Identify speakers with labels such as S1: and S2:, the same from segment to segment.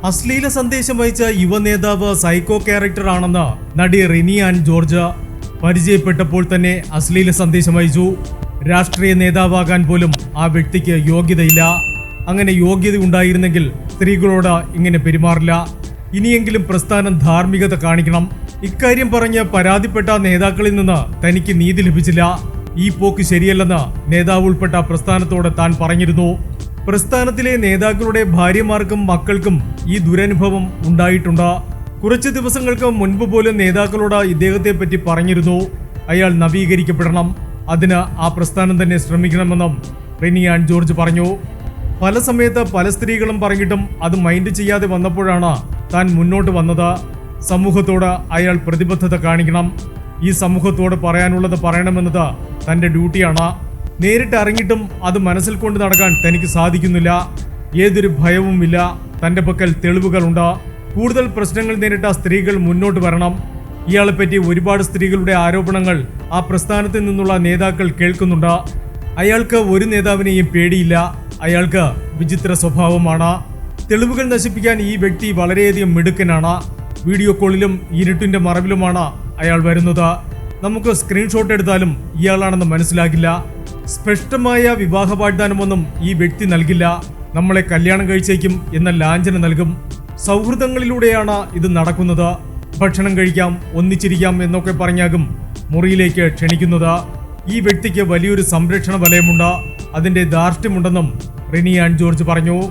S1: അശ്ലീല സന്ദേശം അയച്ച യുവ നേതാവ് സൈക്കോ ക്യാരക്ടർ ആണെന്ന് നടി റിനി ആൻ ജോർജ് പരിചയപ്പെട്ടപ്പോൾ തന്നെ അശ്ലീല സന്ദേശം അയച്ചു. രാഷ്ട്രീയ നേതാവാകാൻ പോലും ആ വ്യക്തിക്ക് യോഗ്യതയില്ല. അങ്ങനെ യോഗ്യത ഉണ്ടായിരുന്നെങ്കിൽ സ്ത്രീകളോട് ഇങ്ങനെ പെരുമാറില്ല. ഇനിയെങ്കിലും പ്രസ്ഥാനം ധാർമ്മികത കാണിക്കണം. ഇക്കാര്യം പറഞ്ഞ് പരാതിപ്പെട്ട നേതാക്കളിൽ നിന്ന് തനിക്ക് നീതി ലഭിച്ചില്ല. ഈ പോക്ക് ശരിയല്ലെന്ന് നേതാവ് ഉൾപ്പെട്ട പ്രസ്ഥാനത്തോട് താൻ പറഞ്ഞിരുന്നു. പ്രസ്ഥാനത്തിലെ നേതാക്കളുടെ ഭാര്യമാർക്കും മക്കൾക്കും ഈ ദുരനുഭവം ഉണ്ടായിട്ടുണ്ട്. കുറച്ച് ദിവസങ്ങൾക്ക് മുൻപ് പോലും നേതാക്കളോട് ഇദ്ദേഹത്തെ പറ്റി പറഞ്ഞിരുന്നു. അയാൾ നവീകരിക്കപ്പെടണം, അതിന് ആ പ്രസ്ഥാനം തന്നെ ശ്രമിക്കണമെന്നും റിനി ആൻ ജോർജ് പറഞ്ഞു. പല സമയത്ത് പല സ്ത്രീകളും പറഞ്ഞിട്ടും അത് മൈൻഡ് ചെയ്യാതെ വന്നപ്പോഴാണ് താൻ മുന്നോട്ട് വന്നത്. സമൂഹത്തോട് അയാൾ പ്രതിബദ്ധത കാണിക്കണം. ഈ സമൂഹത്തോട് പറയാനുള്ളത് പറയണമെന്നത് തന്റെ ഡ്യൂട്ടിയാണ്. നേരിട്ട് അറിഞ്ഞിട്ടും അത് മനസ്സിൽ കൊണ്ട് നടക്കാൻ തനിക്ക് സാധിക്കുന്നില്ല. ഏതൊരു ഭയവുമില്ല. തന്റെ പക്കൽ തെളിവുകളുണ്ട്. കൂടുതൽ പ്രശ്നങ്ങൾ നേരിട്ട സ്ത്രീകൾ മുന്നോട്ട് വരണം. ഇയാളെപ്പറ്റി ഒരുപാട് സ്ത്രീകളുടെ ആരോപണങ്ങൾ ആ പ്രസ്ഥാനത്തിൽ നിന്നുള്ള നേതാക്കൾ കേൾക്കുന്നുണ്ട്. അയാൾക്ക് ഒരു നേതാവിനെയും പേടിയില്ല. അയാൾക്ക് വിചിത്ര സ്വഭാവമാണ്. തെളിവുകൾ നശിപ്പിക്കാൻ ഈ വ്യക്തി വളരെയധികം മിടുക്കനാണ്. വീഡിയോ കോളിലും ഇരുട്ടിന്റെ മറവിലുമാണ് അയാൾ വരുന്നത്. നമുക്ക് സ്ക്രീൻഷോട്ട് എടുത്താലും ഇയാളാണെന്ന് മനസ്സിലാകില്ല. സ്പഷ്ടമായ വിവാഹ വാഗ്ദാനമൊന്നും ഈ വ്യക്തി നൽകില്ല. നമ്മളെ കല്യാണം കഴിച്ചേക്കും എന്ന ലാഞ്ചന നൽകും. സൗഹൃദങ്ങളിലൂടെയാണ് ഇത് നടക്കുന്നത്. ഭക്ഷണം കഴിക്കാം, ഒന്നിച്ചിരിക്കാം എന്നൊക്കെ പറഞ്ഞാകും മുറിയിലേക്ക് ക്ഷണിക്കുന്നത്. ഈ വ്യക്തിക്ക് വലിയൊരു സംരക്ഷണ വലയമുണ്ട്. അതിന്റെ ധാർഷ്ട്യമുണ്ടെന്നും റിനി ആൻ ജോർജ് പറഞ്ഞു.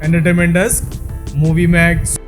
S1: Entertainment desk, Movie max.